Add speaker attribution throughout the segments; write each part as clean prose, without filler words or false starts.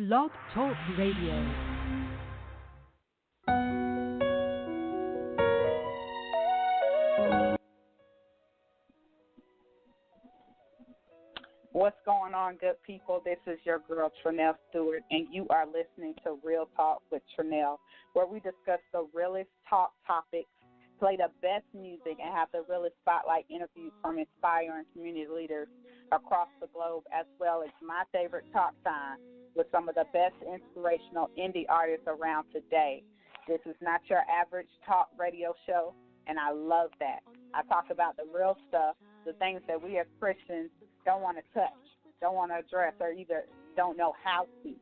Speaker 1: Blog Talk Radio.
Speaker 2: What's going on, good people? This is your girl, Trinell Stewart, and you are listening to Real Talk with Trinell, where we discuss the realest talk topics, play the best music, and have the realest spotlight interviews from inspiring community leaders across the globe, as well as my favorite talk time with some of the best inspirational indie artists around today. This is not your average talk radio show, and I love that. I talk about the real stuff, the things that we as Christians don't want to touch, don't want to address, or either don't know how to.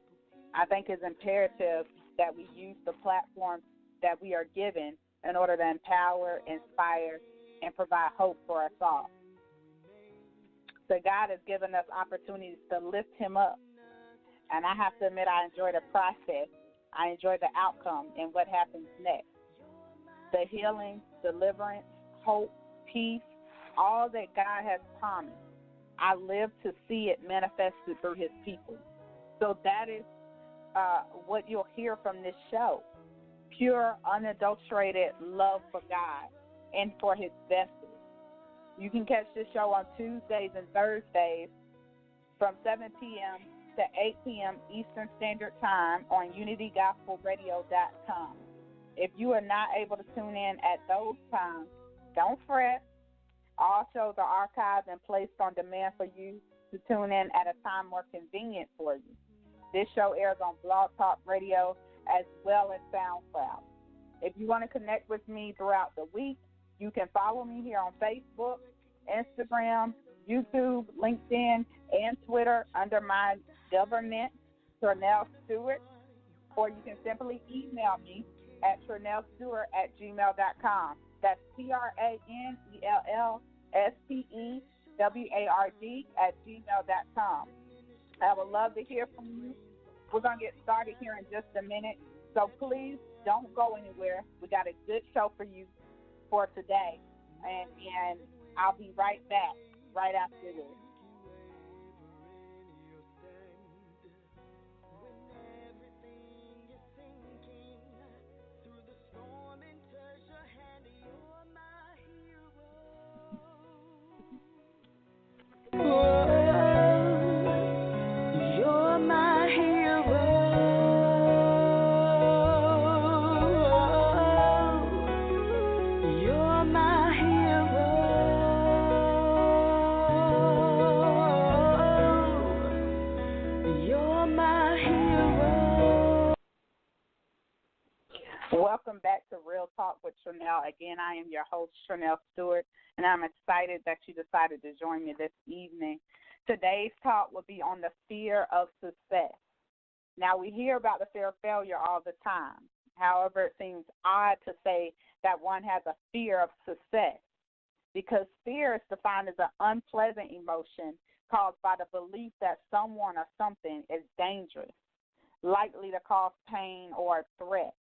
Speaker 2: I think it's imperative that we use the platforms that we are given in order to empower, inspire, and provide hope for us all. So God has given us opportunities to lift him up. And I have to admit, I enjoy the process. I enjoy the outcome and what happens next. The healing, deliverance, hope, peace, all that God has promised. I live to see it manifested through his people. So that is what you'll hear from this show. Pure, unadulterated love for God and for his vessels. You can catch this show on Tuesdays and Thursdays from 7 p.m. to 8 p.m. Eastern Standard Time on UnityGospelRadio.com. If you are not able to tune in at those times, don't fret. All shows are archived and placed on demand for you to tune in at a time more convenient for you. This show airs on Blog Talk Radio as well as SoundCloud. If you want to connect with me throughout the week, you can follow me here on Facebook, Instagram, YouTube, LinkedIn, and Twitter under my government, Trinell Stewart, or you can simply email me at TrinellStewart@gmail.com. That's TRANELLSTEWARD@gmail.com. I would love to hear from you. We're going to get started here in just a minute, so please don't go anywhere. We got a good show for you for today, and I'll be right back right after this. Welcome back to Real Talk with Trinell. Again, I am your host, Trinell Stewart, and I'm excited that you decided to join me this evening. Today's talk will be on the fear of success. Now, we hear about the fear of failure all the time. However, it seems odd to say that one has a fear of success because fear is defined as an unpleasant emotion caused by the belief that someone or something is dangerous, likely to cause pain or a threat.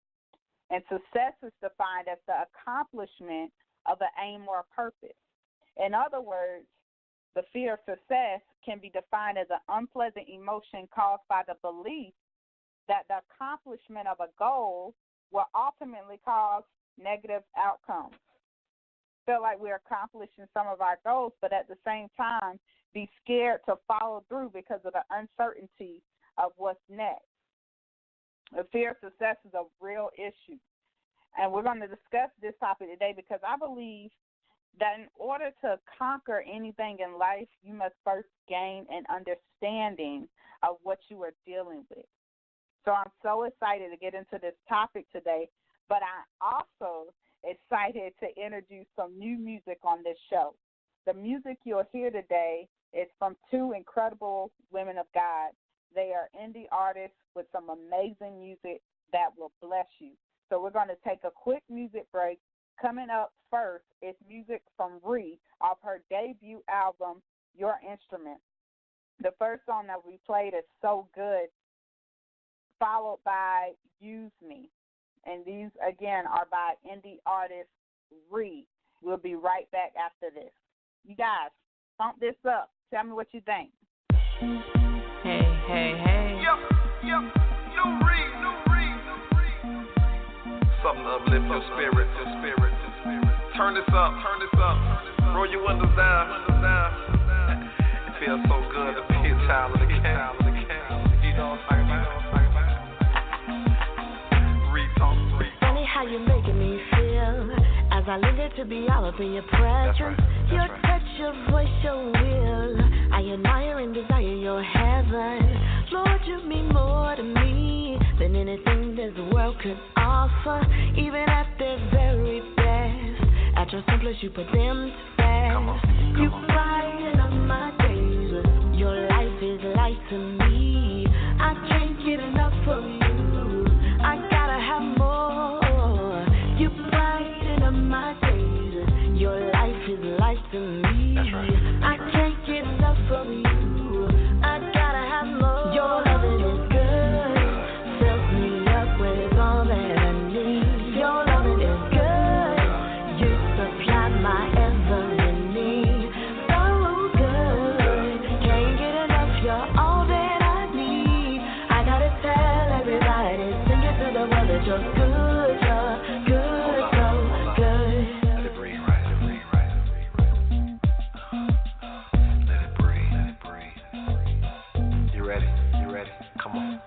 Speaker 2: And success is defined as the accomplishment of an aim or a purpose. In other words, the fear of success can be defined as an unpleasant emotion caused by the belief that the accomplishment of a goal will ultimately cause negative outcomes. Feel like we're accomplishing some of our goals, but at the same time, be scared to follow through because of the uncertainty of what's next. The fear of success is a real issue. And we're going to discuss this topic today because I believe that in order to conquer anything in life, you must first gain an understanding of what you are dealing with. So I'm so excited to get into this topic today, but I'm also excited to introduce some new music on this show. The music you'll hear today is from two incredible women of God. They are indie artists with some amazing music that will bless you. So we're going to take a quick music break. Coming up first is music from Ree off her debut album, Your Instrument. The first song that we played is So Good, followed by Use Me. And these, again, are by indie artist Ree. We'll be right back after this. You guys, pump this up. Tell me what you think.
Speaker 3: Hey, hey, hey. Something to uplift your spirit. Turn this up. Roll your windows down. It feels so good to be a child of the king. You know what I'm talking about? Retalk.
Speaker 4: Funny how you're making me feel as I linger to be all up in your presence. Your touch, your voice, your will. I admire and desire your heaven. Lord, you mean more to me than anything this world could offer. Even at their very best, at your simplest you put them to rest. You brighten up my days. Your life is light to me. I can't get enough of you. I gotta have more. You brighten up my days. Your life is light to me. That's right. I can't get enough of you. I gotta have more. Your loving is good. Fills me up with all that I need. Your loving is good. You supply my every need. So good. Can't get enough. You're all that I need. I gotta tell everybody, sing it to the world that you're good. You're good, so good.
Speaker 3: Let it breathe, right? Let it breathe. You ready? Come on.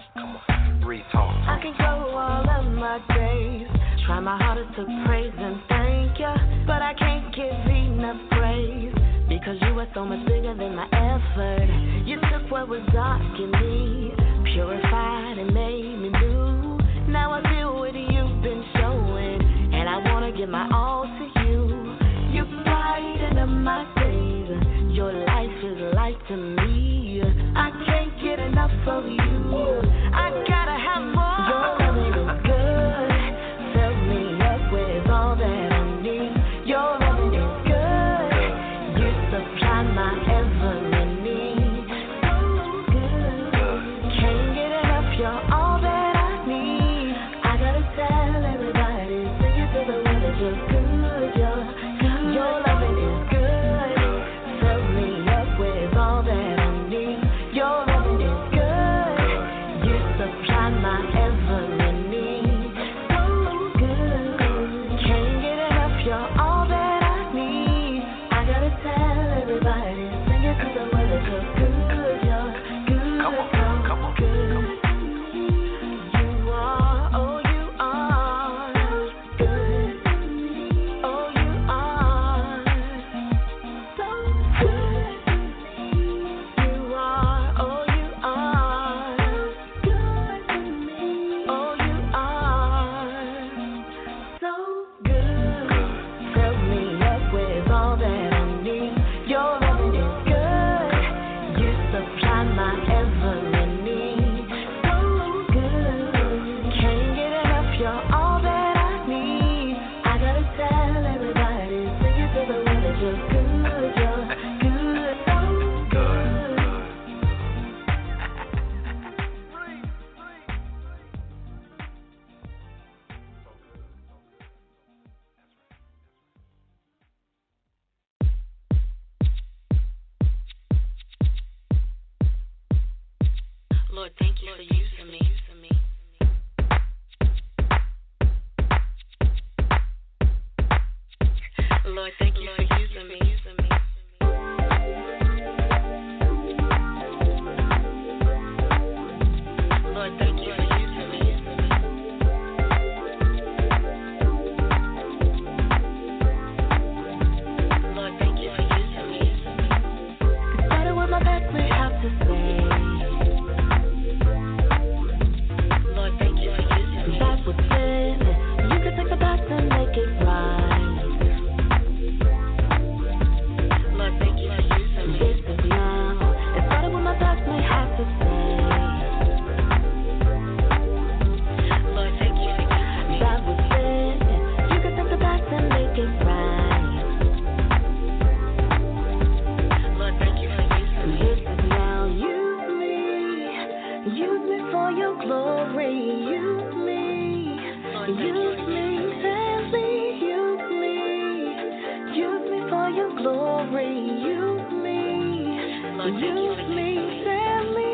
Speaker 3: Retalk.
Speaker 4: I can go all of my days, try my hardest to praise and thank you, but I can't give enough praise, because you are so much bigger than my effort. You took what was dark in me, purified and made me new. Now I feel what you've been showing, and I wanna give my all to you. You brighten up my days, your life is light to me. I can't get enough of you. I gotta have more. Your loving is good. Fill me up with all that I need. Your loving is good. You supply my every need. So good. Can't get enough. You're all that I need. I gotta tell everybody, sing it to the world that you're good. You're good. Your loving is good. Fill me up with all that I need. Your loving is good. You supply my every need. So good. Can't get enough. You're all that I need. I gotta tell everybody, sing it to the world that you're good. You're good.
Speaker 3: Come on.
Speaker 4: Good. You are, oh you are good. Oh you are so good. You are, oh you are good to me. Oh you are so good. Fill me up with all that I need. Your loving is good. You supply my every need. So good. Can't get enough. You're all that I need. I gotta tell everybody, sing it to the world that you're good. You're good. So good. Lord, thank you for using me. Lord, thank you for using me. Lord, thank you for using me. Lord, thank you for using me. It started with my best we have to say. Lord, thank you for using me. That was sin. You could take the past and make it right. Lord, thank you for using me. This is now. It started with my past we have to say. Lord, thank you for using me. That was sin. You could take the past and make it right. Lord, thank you for using me. This is now. Use me for your glory. Use me, send me. Use me for your glory. Use me, send me.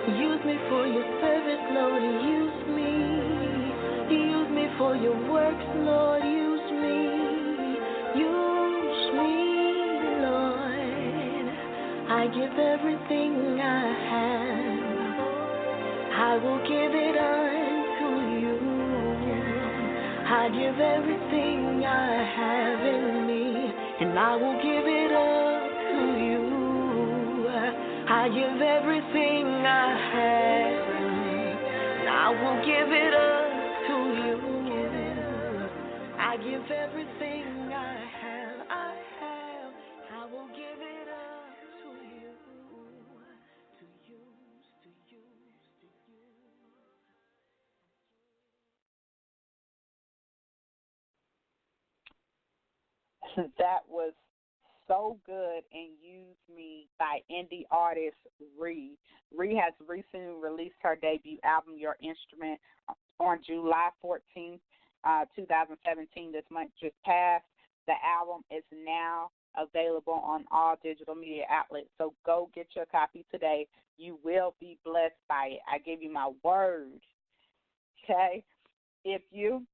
Speaker 4: Use me for your service, Lord. Use me. Use me for your works, Lord. Use me. Use me, Lord. I give everything I have. I will give it unto you. I give everything I have in me, and I will give it up to you. I give everything I have, and I will give it up to you. I give everything I have, I will give it up to you. To use, to use, to use.
Speaker 2: That was so good and Use Me by indie artist Ree. Ree has recently released her debut album, Your Instrument, on July 14th, 2017. This month just passed. The album is now available on all digital media outlets, so go get your copy today. You will be blessed by it. I give you my word. Okay? If you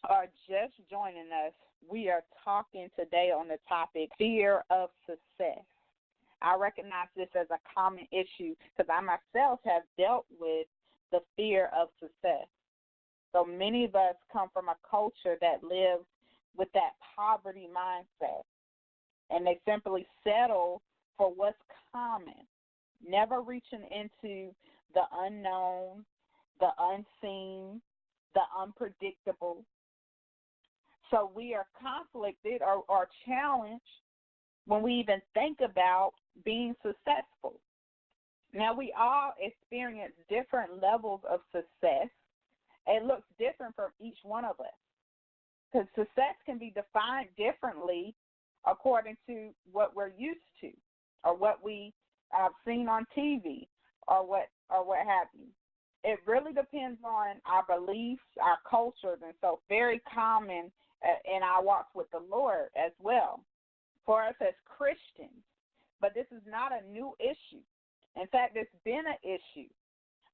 Speaker 2: are just joining us, we are talking today on the topic fear of success. I recognize this as a common issue because I myself have dealt with the fear of success. So many of us come from a culture that lives with that poverty mindset, and they simply settle for what's common, never reaching into the unknown, the unseen, the unpredictable. So we are conflicted or challenged when we even think about being successful. Now, we all experience different levels of success. It looks different from each one of us because success can be defined differently according to what we're used to or what we have seen on TV or what have you. It really depends on our beliefs, our cultures, and so very common in our walks with the Lord as well for us as Christians. But this is not a new issue. In fact, it's been an issue.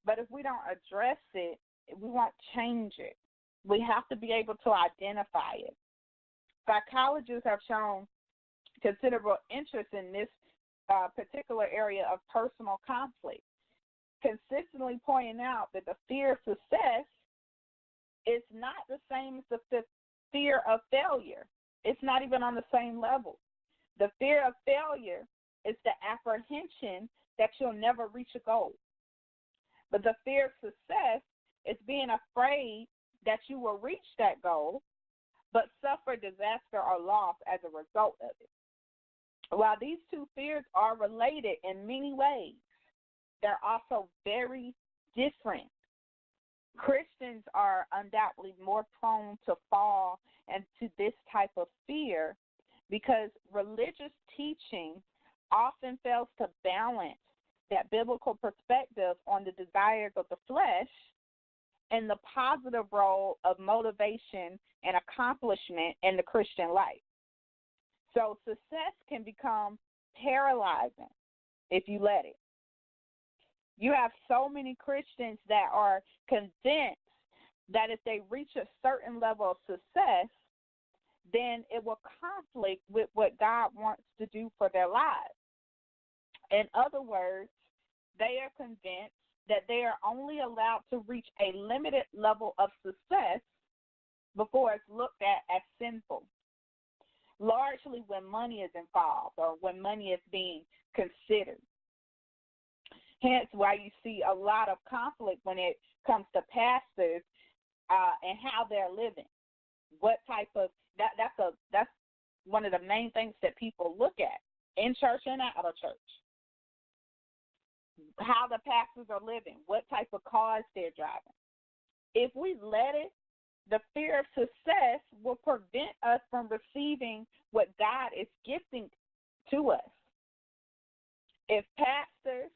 Speaker 2: But if we don't address it, we won't change it. We have to be able to identify it. Psychologists have shown considerable interest in this particular area of personal conflict, consistently pointing out that the fear of success is not the same as the fear of failure. It's not even on the same level. The fear of failure is the apprehension that you'll never reach a goal. But the fear of success is being afraid that you will reach that goal, but suffer disaster or loss as a result of it. While these two fears are related in many ways, they're also very different. Christians are undoubtedly more prone to fall into this type of fear because religious teaching often fails to balance that biblical perspective on the desires of the flesh and the positive role of motivation and accomplishment in the Christian life. So success can become paralyzing if you let it. You have so many Christians that are convinced that if they reach a certain level of success, then it will conflict with what God wants to do for their lives. In other words, they are convinced that they are only allowed to reach a limited level of success before it's looked at as sinful, largely when money is involved or when money is being considered. Hence why you see a lot of conflict when it comes to pastors and how they're living. What type of that's one of the main things that people look at in church and out of church. How the pastors are living, what type of cars they're driving. If we let it, the fear of success will prevent us from receiving what God is gifting to us. If pastors,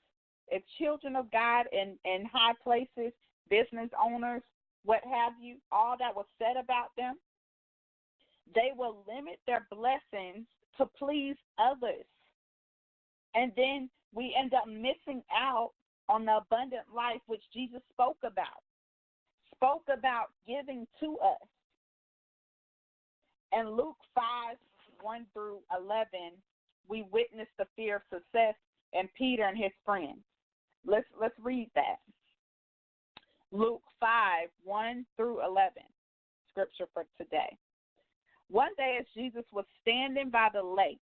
Speaker 2: if children of God in high places, business owners, what have you, all that was said about them, they will limit their blessings to please others. And then we end up missing out on the abundant life which Jesus spoke about giving to us. In Luke 5:1-11, we witness the fear of success in Peter and his friends. Let's read that. Luke 5:1-11, scripture for today. One day as Jesus was standing by the lake,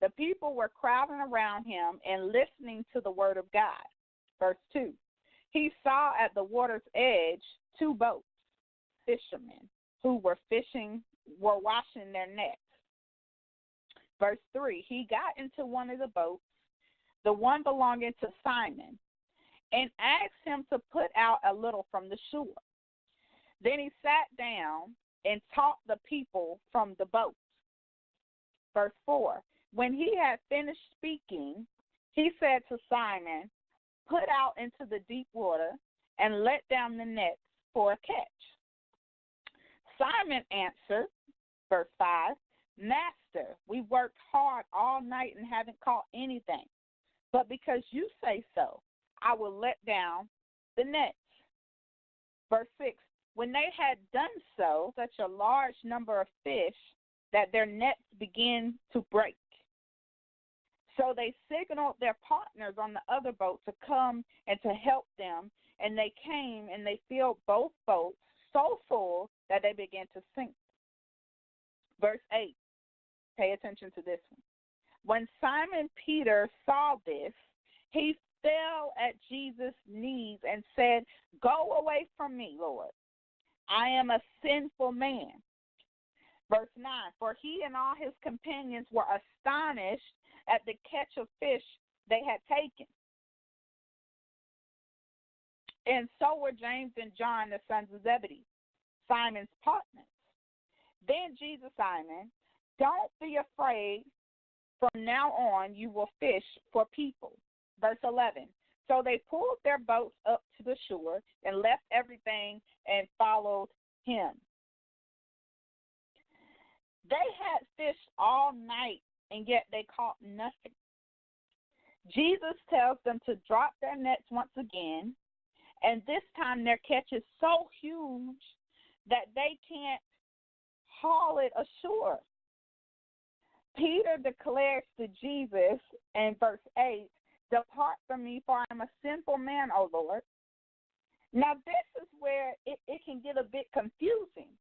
Speaker 2: the people were crowding around him and listening to the word of God. Verse 2, he saw at the water's edge 2 boats, fishermen who were washing their nets. Verse 3, he got into one of the boats, the one belonging to Simon, and asked him to put out a little from the shore. Then he sat down and taught the people from the boat. Verse 4, when he had finished speaking, he said to Simon, put out into the deep water and let down the nets for a catch. Simon answered, verse 5, Master, we worked hard all night and haven't caught anything. But because you say so, I will let down the nets. Verse 6, when they had done so, such a large number of fish that their nets began to break. So they signaled their partners on the other boat to come and to help them, and they came and they filled both boats so full that they began to sink. Verse 8, pay attention to this one. When Simon Peter saw this, he fell at Jesus' knees and said, go away from me, Lord. I am a sinful man. Verse 9, for he and all his companions were astonished at the catch of fish they had taken. And so were James and John, the sons of Zebedee, Simon's partners. Then Jesus, Simon, don't be afraid. From now on, you will fish for people. Verse 11, so they pulled their boats up to the shore and left everything and followed him. They had fished all night, and yet they caught nothing. Jesus tells them to drop their nets once again, and this time their catch is so huge that they can't haul it ashore. Peter declares to Jesus in verse 8, depart from me, for I am a sinful man, O Lord. Now this is where it can get a bit confusing,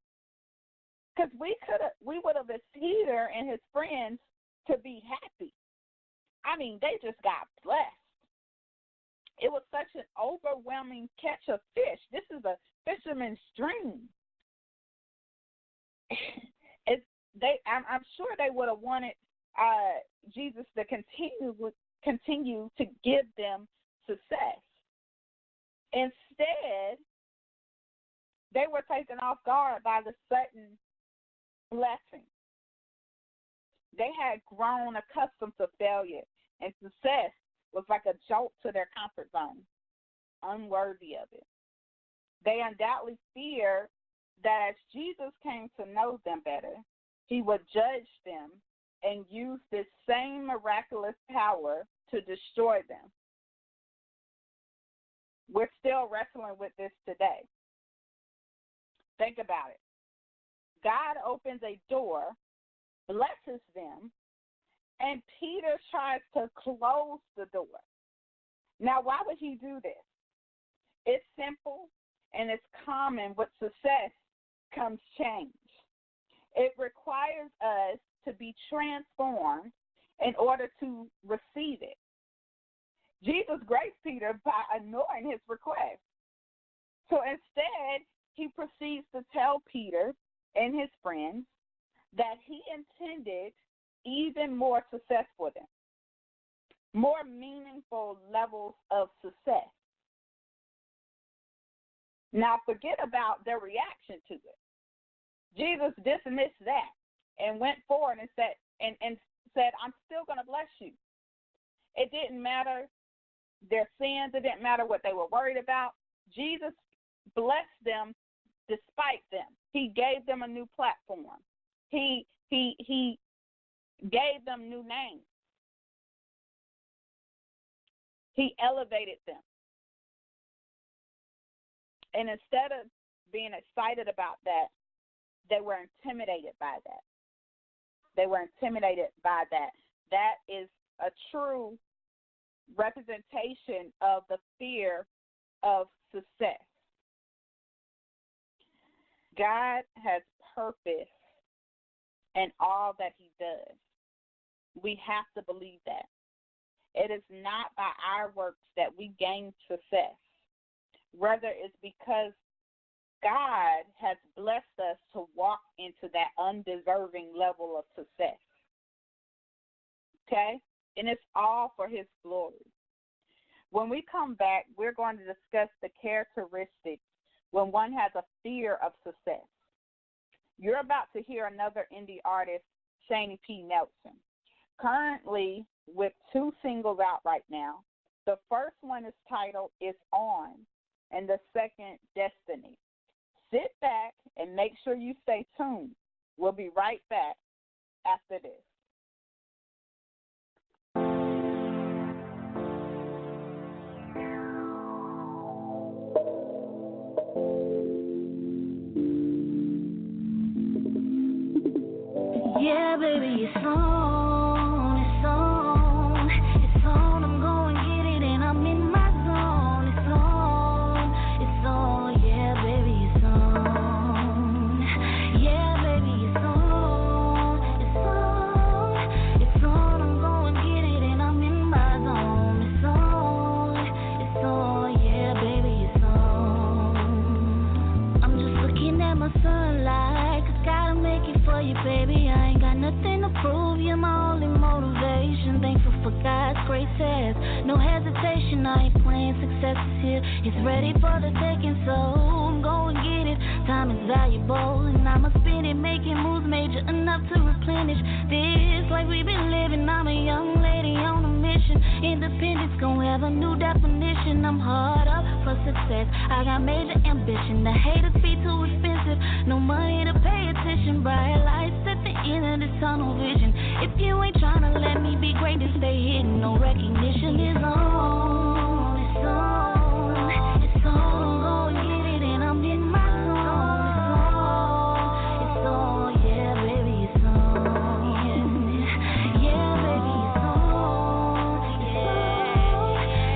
Speaker 2: because we would have asked Peter and his friends to be happy. I mean, they just got blessed. It was such an overwhelming catch of fish. This is a fisherman's dream. I'm sure they would have wanted Jesus to continue to give them success. Instead, they were taken off guard by the sudden blessing. They had grown accustomed to failure, and success was like a jolt to their comfort zone, unworthy of it. They undoubtedly feared that as Jesus came to know them better, he would judge them and use this same miraculous power to destroy them. We're still wrestling with this today. Think about it. God opens a door, blesses them, and Peter tries to close the door. Now, why would he do this? It's simple and it's common. With success comes change. It requires us to be transformed in order to receive it. Jesus graced Peter by ignoring his request. So instead, he proceeds to tell Peter and his friends that he intended even more success for them, more meaningful levels of success. Now, forget about their reaction to it. Jesus dismissed that and went forward and said, I'm still going to bless you. It didn't matter their sins. It didn't matter what they were worried about. Jesus blessed them despite them. He gave them a new platform. He gave them new names. He elevated them. And instead of being excited about that, they were intimidated by that. They were intimidated by that. That is a true representation of the fear of success. God has purpose in all that he does. We have to believe that. It is not by our works that we gain success. Rather, it's because God has blessed us to walk into that undeserving level of success. Okay? And it's all for his glory. When we come back, we're going to discuss the characteristics when one has a fear of success. You're about to hear another indie artist, Shani P. Nelson, currently with 2 singles out right now. The first one is titled It's On, and the second, Destiny. Sit back and make sure you stay tuned. We'll be right back after this.
Speaker 4: Yeah, baby, it's on, it's on, it's on. I'm going to get it and I'm in my zone. It's on, yeah, baby, it's on. Yeah, baby, it's on, it's on. I'm going to get it and I'm in my zone. It's on, yeah, baby, it's on. I'm just looking at my sunlight, 'cause gotta make it for you, baby. Nothing to prove, you're my only motivation. Thankful for God's grace has no hesitation. I ain't playing, success is here, it's ready for the taking. So I'm going to get it, time is valuable, and I'ma spend it making moves major enough to replenish this life we've been living. I'm a young lady on a mission, independence gon' have a new definition. I'm hard up for success, I got major ambition. The haters be too expensive, no money to pay attention. Bright lights at the end of the tunnel vision. If you ain't tryna let me be great, then stay hidden. No recognition is on, it's on, it's on. I'm gonna get it and I'm in my zone. It's on, yeah, baby, it's on. Yeah, baby, it's on.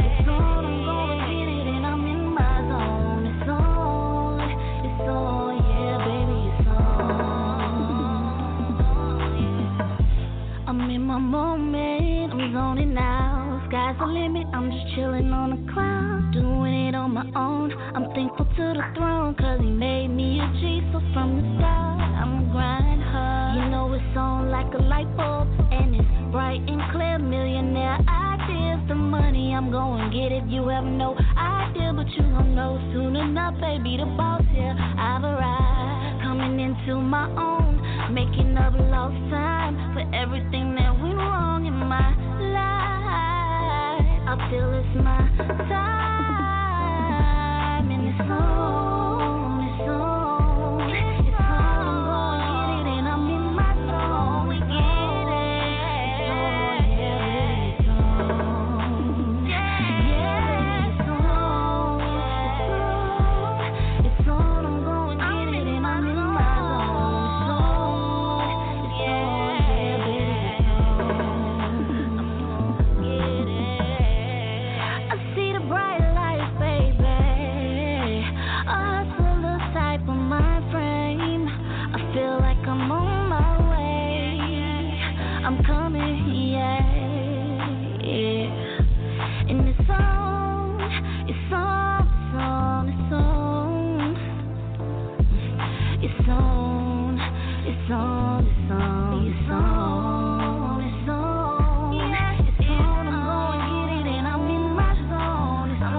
Speaker 4: It's on. I'm gonna get it and I'm in my zone. It's on, yeah, baby, it's on. I'm in my moment, I'm zoning out. Sky's the limit, I'm just chilling on a cloud, doing it on my own. I'm thankful to the throne, 'cause he made me a G. So from the start, I'm grind hard. You know it's on like a light bulb, and it's bright and clear. Millionaire ideas, the money, I'm going to get it. You have no idea, but you gon' know soon enough, baby, the boss here. I've arrived, coming into my own, making up lost time for everything that went wrong in my life. I feel it's my time, and it's on, it's on, it's on. I'm gonna get it and I'm in my zone. We get it, it's on, yeah, it's on, yeah, it's on, it's on. I'm gonna get it and I'm in my zone. It's on, yeah, baby, I see the bright lights, baby. A hustler type of mind frame. I feel like I'm on my way. I'm coming, yeah, yeah. And it's on, it's on, it's on, it's on, it's on, it's on, it's on, it's on, it's on. I'm gonna get it and I'm in my zone. It's on,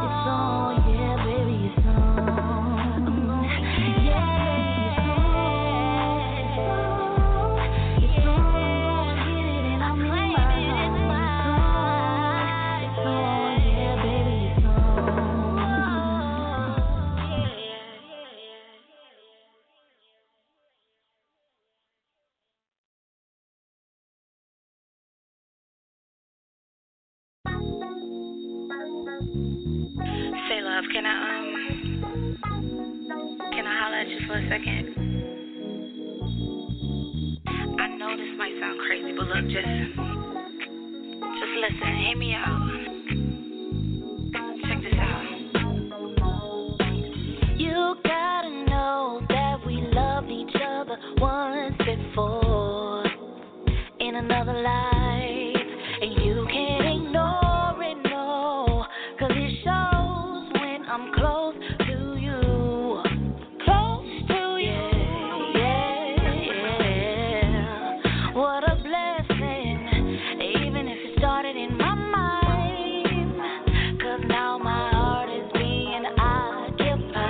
Speaker 4: it's on, yeah, baby, it's on. Yeah, baby, it's on, it's on. I'm gonna get it and I'm in my zone. It's on, yeah, baby, it's on.
Speaker 5: Selah. love, can I holler at you for a second? I know this might sound crazy, but look, just listen, hear me out. Check this out.
Speaker 4: You gotta know that we loved each other once before in another life, and you can't ignore it, no, 'cause it shows when I'm close to you. Close to you. Yeah. What a blessing, even if it started in my mind, 'cause now my heart is being occupied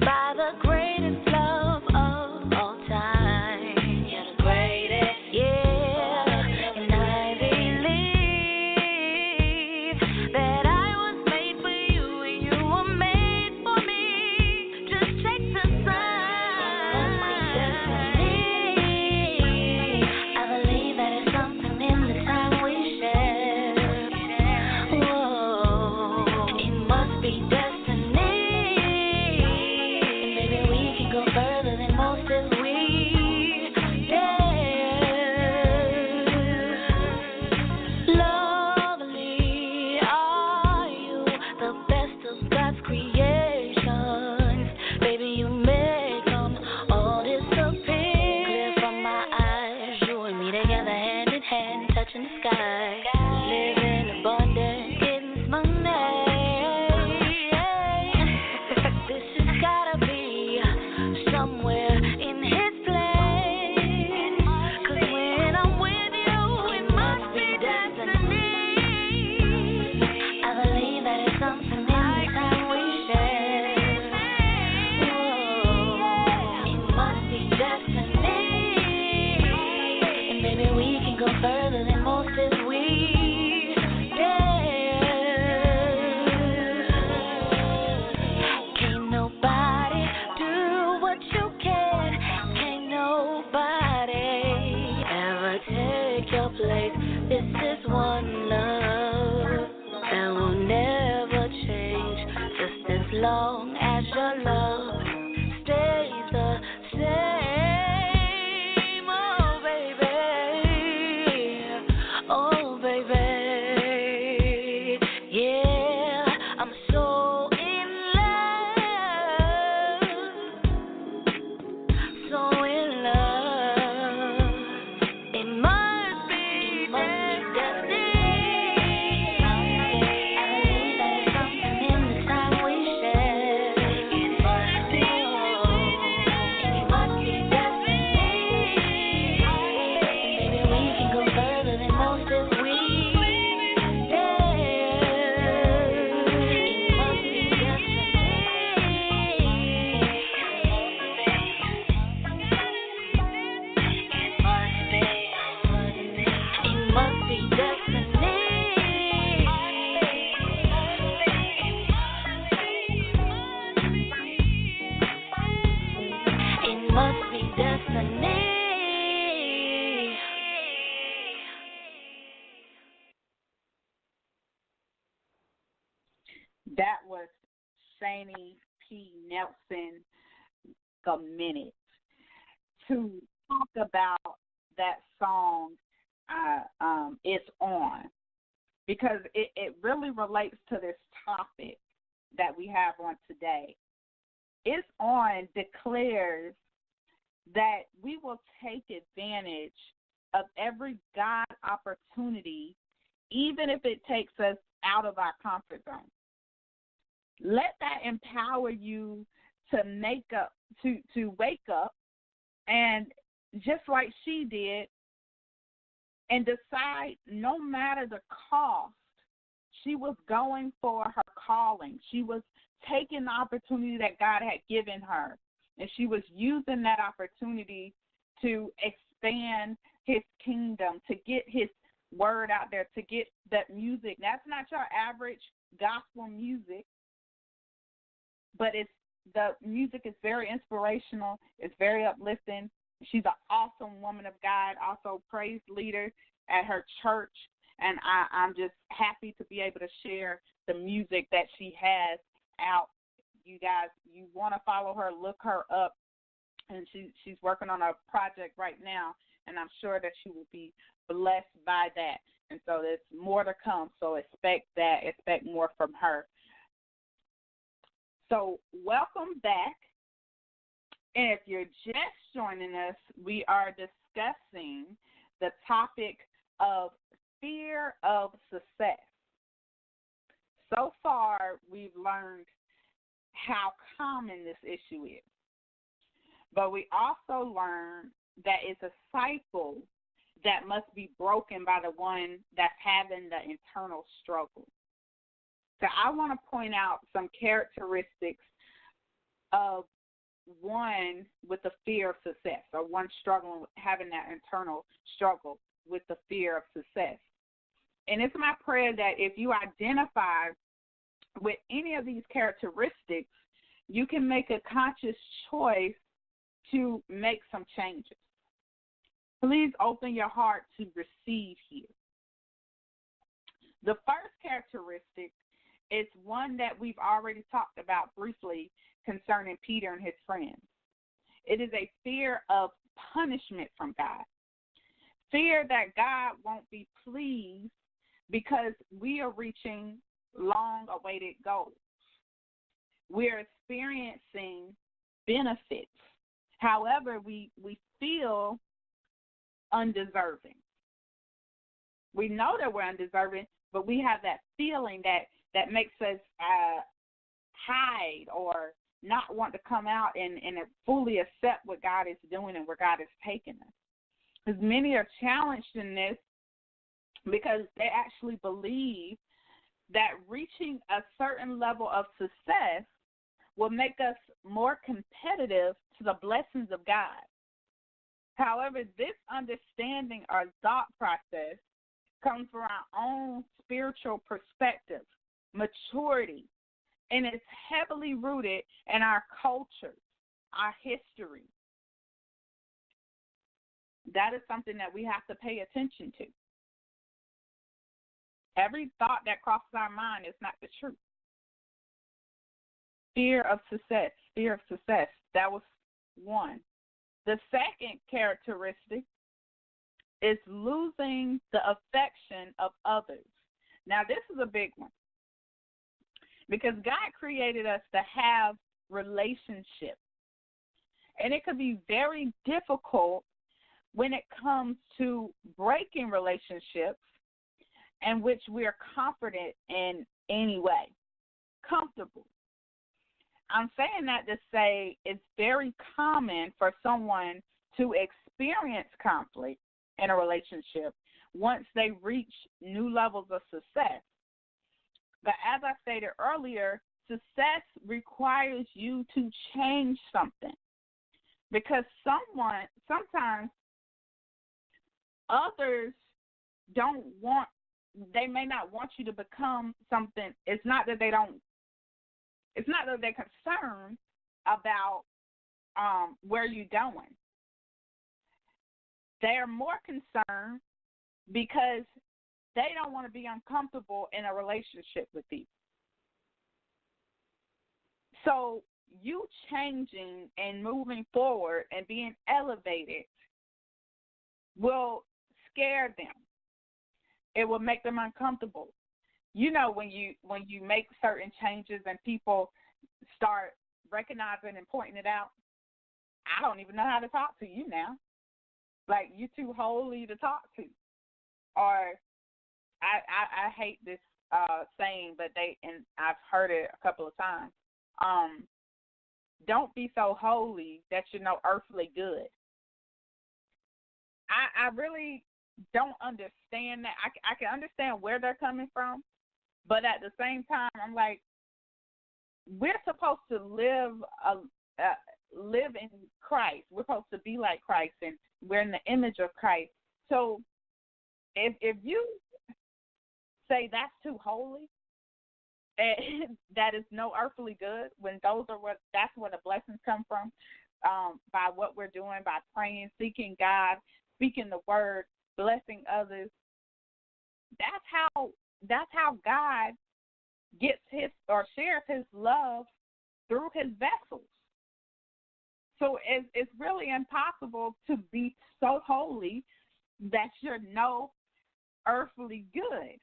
Speaker 4: by the greatest love of all time. You're the greatest, yeah. And I believe that I was made for you and you were made for me. Just take the sign. I believe that it's something in the time we share. Whoa, it must be destiny. Maybe we can go further than most if we dare. Lovely are you, the best of God's creations. Baby, you make them all disappear. Clear from my eyes, you and me together, hand in hand, touching the sky. Living abundant, getting this money. This has gotta be somewhere in His plan. 'Cause when I'm with you, it must be destiny. I believe that it's something in the time we share. Whoa, it must be destiny. And maybe we can go further than most if we dare. Can't nobody do what you can. Can't nobody ever take your place. This is one love that will never change, just as long as your love stays the same. Oh baby, oh baby, yeah, I'm so in love, so in love. It must be destiny. I believe that it's something in the time we share. It must be destiny. Maybe we can go further than most if we dare. It must be destiny.
Speaker 2: That was Shani P. Nelson, a minute, to talk about that song, It's On, because it really relates to this topic that we have on today. It's On declares that we will take advantage of every God opportunity, even if it takes us out of our comfort zone. Let that empower you to to wake up and just like she did and decide no matter the cost, she was going for her calling. She was taking the opportunity that God had given her, and she was using that opportunity to expand His kingdom, to get His word out there, to get that music. That's not your average gospel music, but the music is very inspirational. It's very uplifting. She's an awesome woman of God, also praise leader at her church. and I'm just happy to be able to share the music that she has out. You guys, you want to follow her, look her up, and she's working on a project right now, and I'm sure that you will be blessed by that. And so there's more to come, so expect that, expect more from her. So welcome back. And if you're just joining us, we are discussing the topic of fear of success. So far, we've learned how common this issue is. But we also learned that it's a cycle that must be broken by the one that's having the internal struggle. So I want to point out some characteristics of one with the fear of success, or one struggling with having that internal struggle with the fear of success. And it's my prayer that if you identify with any of these characteristics, you can make a conscious choice to make some changes. Please open your heart to receive here. The first characteristic is one that we've already talked about briefly concerning Peter and his friends. It is a fear of punishment from God. Fear that God won't be pleased because we are reaching long-awaited goals. We're experiencing benefits. However, we feel undeserving. We know that we're undeserving, but we have that feeling that makes us hide or not want to come out and fully accept what God is doing and where God is taking us. Because many are challenged in this because they actually believe that reaching a certain level of success will make us more competitive to the blessings of God. However, this understanding or thought process comes from our own spiritual perspective, maturity, and it's heavily rooted in our culture, our history. That is something that we have to pay attention to. Every thought that crosses our mind is not the truth. Fear of success, that was one. The second characteristic is losing the affection of others. Now, this is a big one because God created us to have relationships, and it could be very difficult when it comes to breaking relationships in which we are confident in any way, comfortable. I'm saying that to say it's very common for someone to experience conflict in a relationship once they reach new levels of success. But as I stated earlier, success requires you to change something because sometimes others they may not want you to become something. It's not that they're concerned about where you're going. They're more concerned because they don't want to be uncomfortable in a relationship with you. So you changing and moving forward and being elevated will scare them. It will make them uncomfortable. You know, when you make certain changes and people start recognizing and pointing it out, I don't even know how to talk to you now. Like, you're too holy to talk to. Or I hate this saying, but I've heard it a couple of times. Don't be so holy that you're no earthly good. I really don't understand that. I can understand where they're coming from, but at the same time, I'm like, we're supposed to live in Christ. We're supposed to be like Christ, and we're in the image of Christ. So if you say that's too holy, and that is no earthly good, when that's where the blessings come from, by what we're doing, by praying, seeking God, speaking the word, blessing others, That's how God gets his or shares his love through his vessels. So it's really impossible to be so holy that you're no earthly good.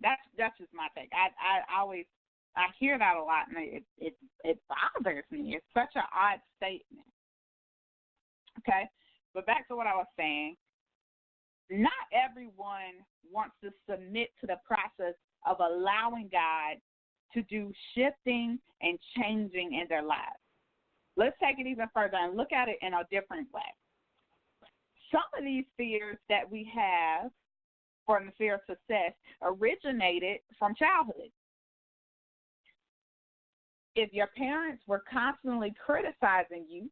Speaker 2: That's just my take. I hear that a lot, and it bothers me. It's such an odd statement. Okay, but back to what I was saying. Not everyone wants to submit to the process of allowing God to do shifting and changing in their lives. Let's take it even further and look at it in a different way. Some of these fears that we have from the fear of success originated from childhood. If your parents were constantly criticizing you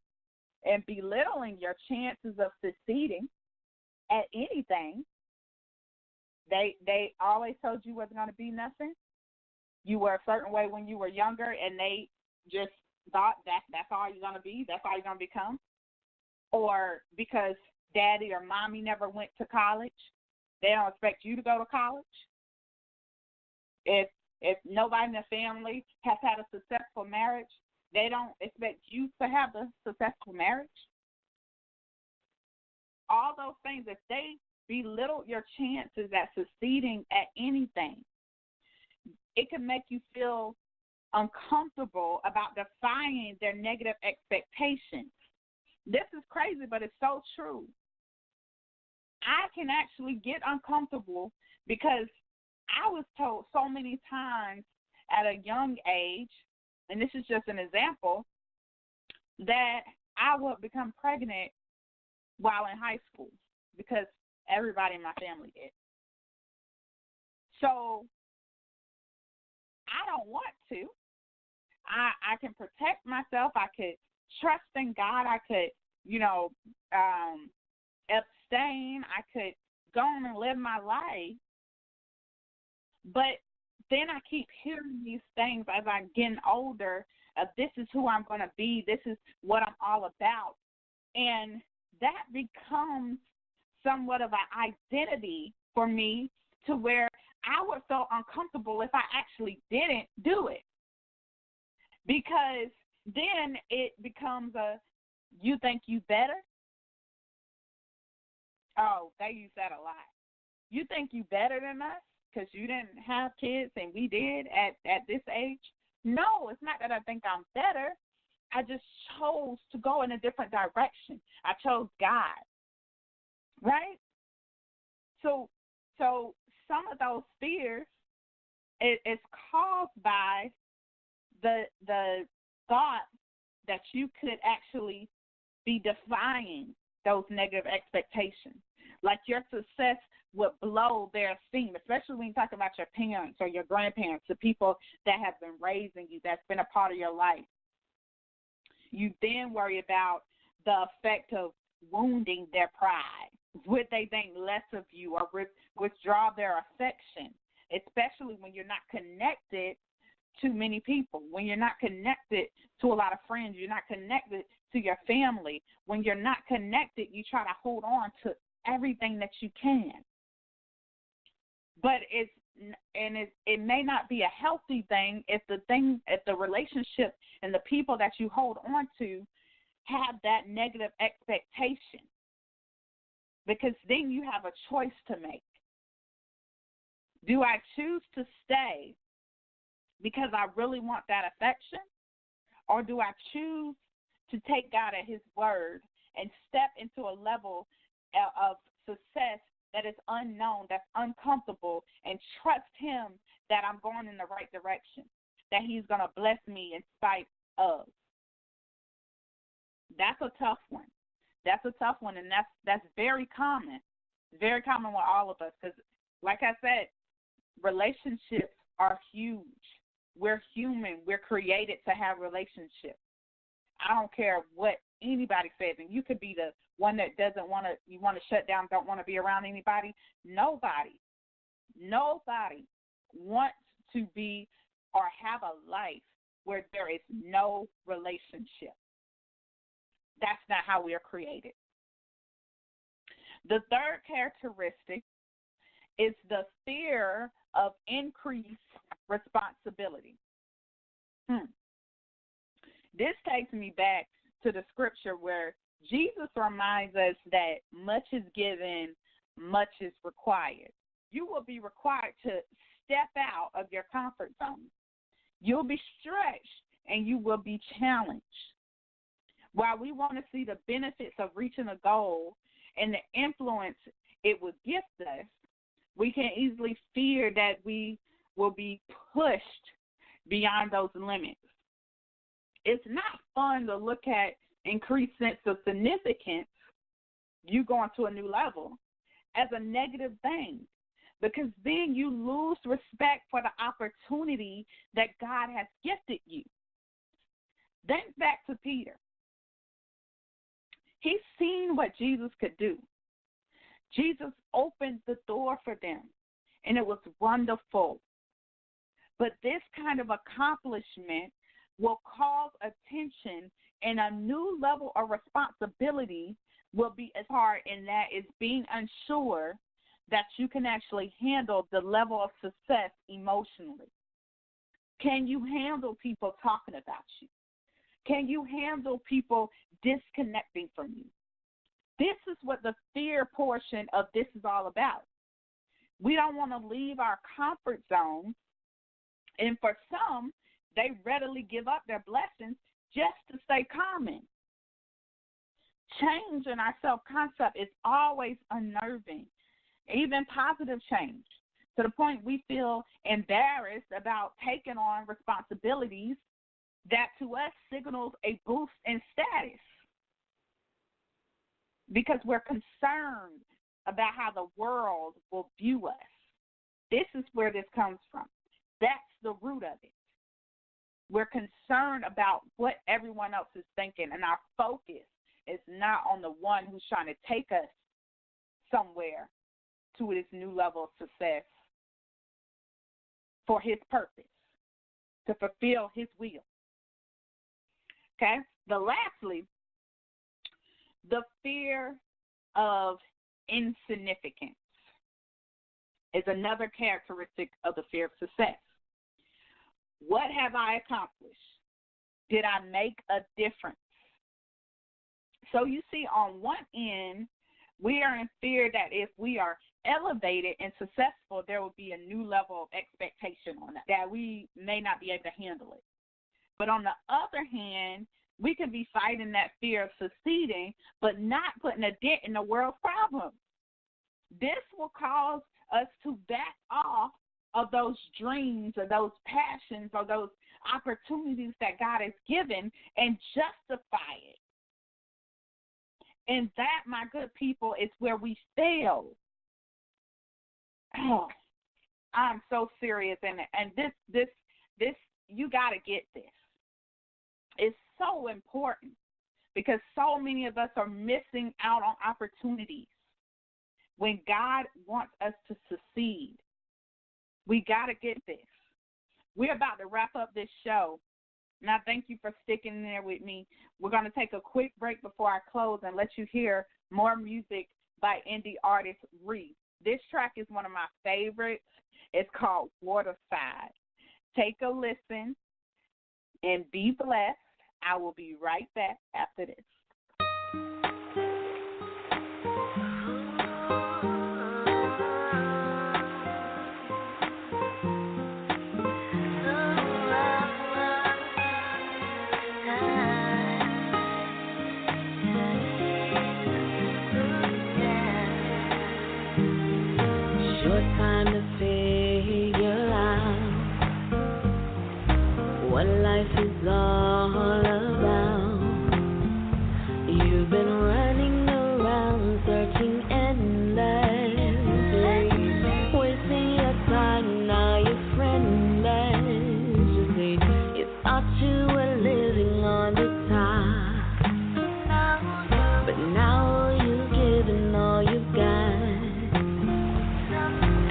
Speaker 2: and belittling your chances of succeeding at anything, they always told you wasn't going to be nothing. You were a certain way when you were younger, and they just thought that's all you're going to be, that's all you're going to become. Or because daddy or mommy never went to college, they don't expect you to go to college. If nobody in the family has had a successful marriage, they don't expect you to have a successful marriage. All those things, if they belittle your chances at succeeding at anything, it can make you feel uncomfortable about defying their negative expectations. This is crazy, but it's so true. I can actually get uncomfortable because I was told so many times at a young age, and this is just an example, that I would become pregnant while in high school because everybody in my family did. So I don't want to. I can protect myself. I could trust in God. I could, abstain. I could go on and live my life. But then I keep hearing these things as I'm getting older. This is who I'm going to be. This is what I'm all about. And that becomes somewhat of an identity for me to where I would feel uncomfortable if I actually didn't do it. Because then it becomes you think you better? Oh, they use that a lot. You think you better than us because you didn't have kids and we did at this age? No, it's not that I think I'm better. I just chose to go in a different direction. I chose God, right? So some of those fears is caused by the thought that you could actually be defying those negative expectations. Like your success would blow their esteem, especially when you talk about your parents or your grandparents, the people that have been raising you, that's been a part of your life. You then worry about the effect of wounding their pride. Would they think less of you or withdraw their affection, especially when you're not connected to many people, when you're not connected to a lot of friends, you're not connected to your family. When you're not connected, you try to hold on to everything that you can. But it may not be a healthy thing if the relationship and the people that you hold on to have that negative expectation, because then you have a choice to make. Do I choose to stay because I really want that affection, or do I choose to take God at his word and step into a level of success that is unknown, that's uncomfortable, and trust him that I'm going in the right direction, that he's going to bless me in spite of? That's a tough one. That's a tough one, and that's very common. Very common with all of us, because like I said, relationships are huge. We're human. We're created to have relationships. I don't care what anybody says, and you could be the one that doesn't want to, you want to shut down, don't want to be around anybody. Nobody wants to be or have a life where there is no relationship. That's not how we are created. The third characteristic It's the fear of increased responsibility. This takes me back to the scripture where Jesus reminds us that much is given, much is required. You will be required to step out of your comfort zone. You'll be stretched and you will be challenged. While we want to see the benefits of reaching a goal and the influence it will gift us, we can easily fear that we will be pushed beyond those limits. It's not fun to look at increased sense of significance, you going to a new level, as a negative thing, because then you lose respect for the opportunity that God has gifted you. Think back to Peter. He's seen what Jesus could do. Jesus opened the door for them, and it was wonderful. But this kind of accomplishment will cause attention, and a new level of responsibility will be as hard, and that is being unsure that you can actually handle the level of success emotionally. Can you handle people talking about you? Can you handle people disconnecting from you? This is what the fear portion of this is all about. We don't want to leave our comfort zone, and for some, they readily give up their blessings just to stay common. Change in our self-concept is always unnerving, even positive change, to the point we feel embarrassed about taking on responsibilities that to us signals a boost in status, because we're concerned about how the world will view us. This is where this comes from. That's the root of it. We're concerned about what everyone else is thinking, and our focus is not on the one who's trying to take us somewhere to this new level of success for his purpose, to fulfill his will. Okay? Lastly, the fear of insignificance is another characteristic of the fear of success. What have I accomplished? Did I make a difference? So you see, on one end, we are in fear that if we are elevated and successful, there will be a new level of expectation on us, that we may not be able to handle it. But on the other hand, we could be fighting that fear of succeeding, but not putting a dent in the world's problems. This will cause us to back off of those dreams or those passions or those opportunities that God has given and justify it. And that, my good people, is where we fail. Oh, I'm so serious, and this you got to get this. It's so important because so many of us are missing out on opportunities when God wants us to succeed. We got to get this. We're about to wrap up this show, and I thank you for sticking there with me. We're going to take a quick break before I close and let you hear more music by indie artist Ree. This track is one of my favorites. It's called Waterside. Take a listen and be blessed. I will be right back after this.
Speaker 4: Short time to figure out what life is all about. You've been running around searching endlessly, wasting your time, now you're friendless. You see, you thought you were living on the top, but now you've given all you've got.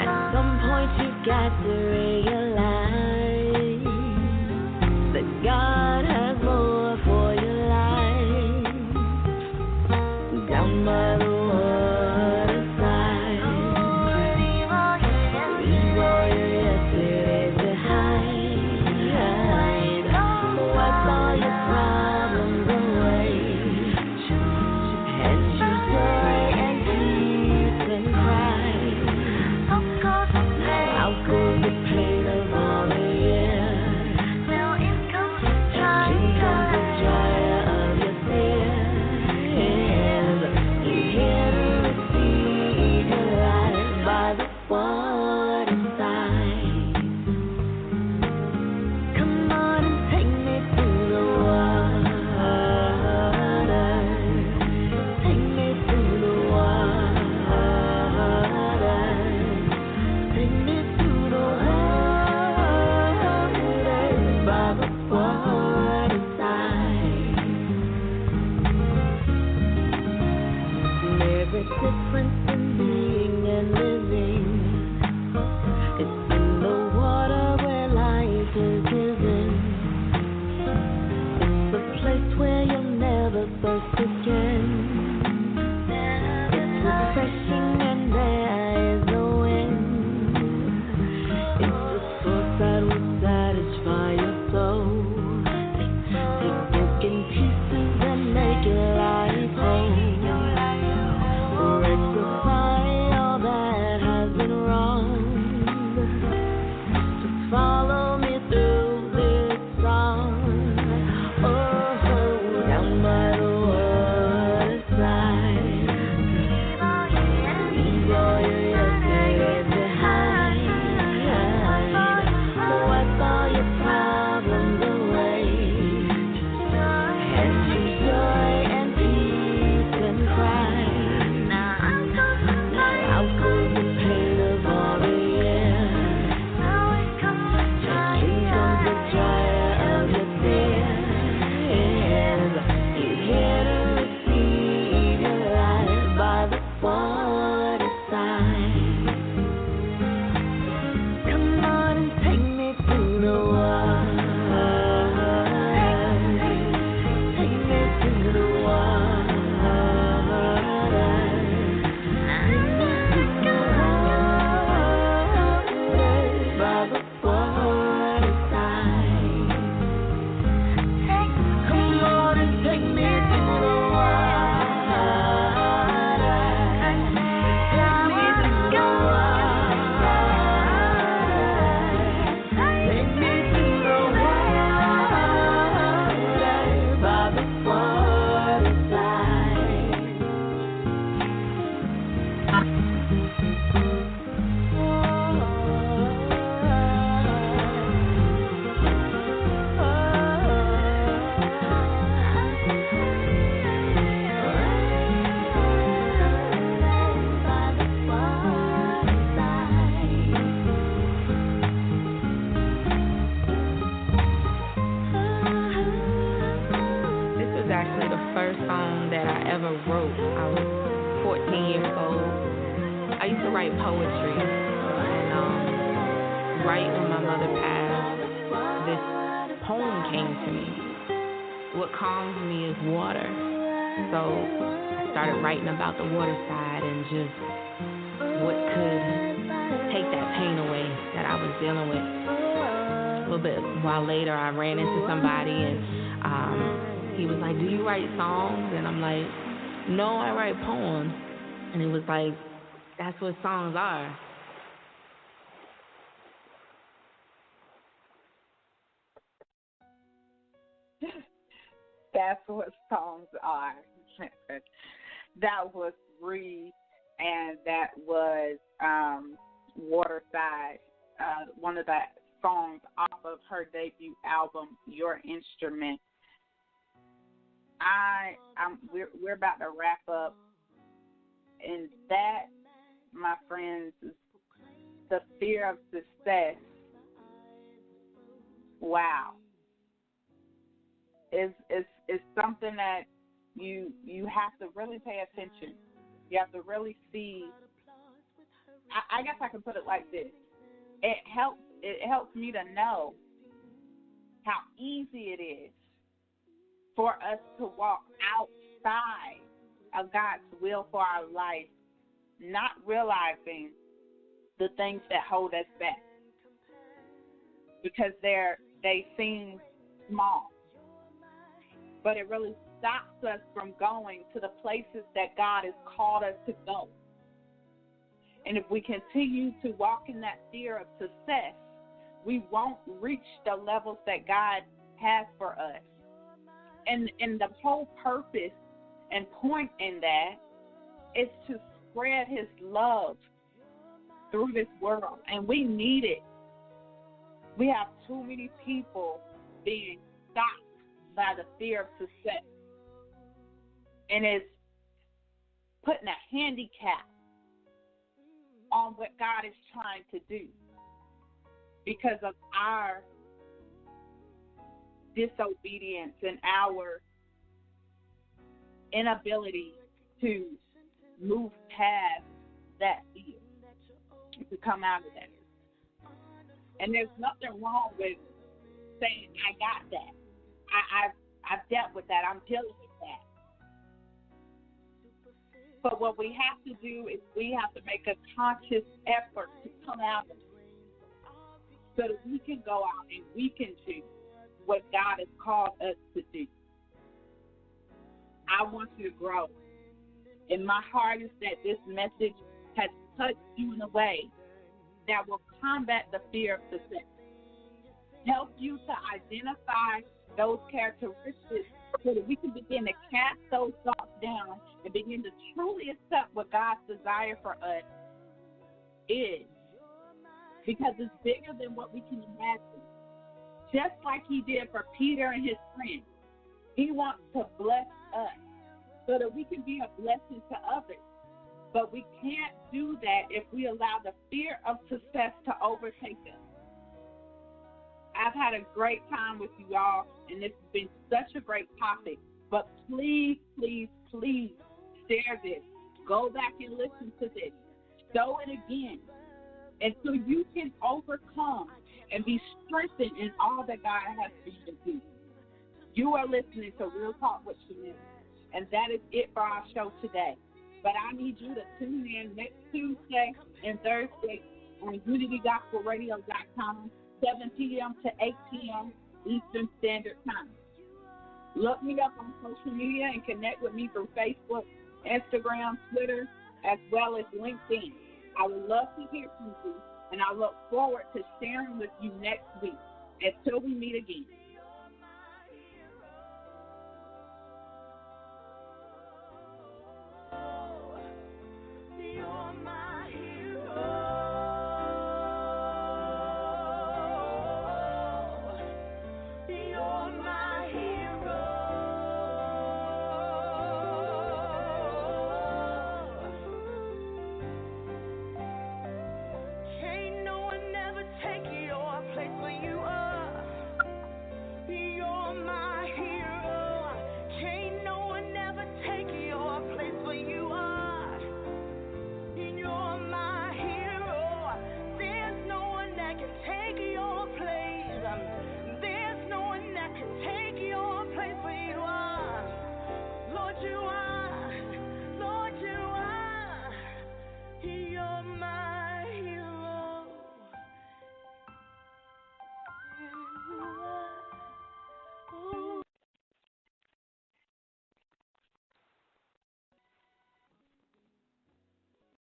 Speaker 4: At some point you got to realize that God has more for your life. Down by the waterside, It's the source that will satisfy your soul. The broken pieces that make your life whole. Rectify all that has been wrong. Just follow me through this song. Oh, down by the waterside. Leave all your yesterdays behind. Wipe all your problems away. And your joy and peace and pride. Now out goes the pain of all the years. Just drink from the dryer of your tears. You're here to receive your life by the waterside. Come on and take me to the water. Take me to the water. By the waterside. Come on and take me to the water. Take me to the water. Take me to the water. By the
Speaker 6: This was actually the first song that I ever wrote. I was 14 years old. I used to write poetry, and right when my mother passed, this poem came to me. What calms me is water. So I started writing about the water side and just what could take that pain away that I was dealing with. A little bit while later, I ran into somebody and he was like, "Do you write songs?" And I'm like, "No, I write poems." And he was like, "That's what songs are."
Speaker 2: That's what songs are. That was Bree, and that was Waterside, one of the songs off of her debut album, Your Instrument. We're about to wrap up, and that, my friends, the fear of success. Wow. Is something that you have to really pay attention. You have to really see. I guess I can put it like this. It helps me to know how easy it is for us to walk outside of God's will for our life, not realizing the things that hold us back because they seem small. But it really stops us from going to the places that God has called us to go. And if we continue to walk in that fear of success, we won't reach the levels that God has for us. And the whole purpose and point in that is to spread His love through this world. And we need it. We have too many people being stopped by the fear of success. And it's putting a handicap on what God is trying to do because of our disobedience and our inability to move past that fear, to come out of that. And there's nothing wrong with saying, I got that. I've dealt with that. I'm dealing with that. But what we have to do is we have to make a conscious effort to come out of it. so that we can go out and we can do what God has called us to do. I want you to grow. And my heart is that this message has touched you in a way that will combat the fear of success. Help you to identify those characteristics so that we can begin to cast those thoughts down and begin to truly accept what God's desire for us is. Because it's bigger than what we can imagine. Just like he did for Peter and his friends, he wants to bless us so that we can be a blessing to others. But we can't do that if we allow the fear of success to overtake us. I've had a great time with you all, and this has been such a great topic. But please, please, please share this. Go back and listen to this. Show it again. And so you can overcome and be strengthened in all that God has for you to do. You are listening to Real Talk with Chanel, and that is it for our show today. But I need you to tune in next Tuesday and Thursday on UnityGospelRadio.com, 7 p.m. to 8 p.m. Eastern Standard Time. Look me up on social media and connect with me through Facebook, Instagram, Twitter, as well as LinkedIn. I would love to hear from you, and I look forward to sharing with you next week. Until we meet again.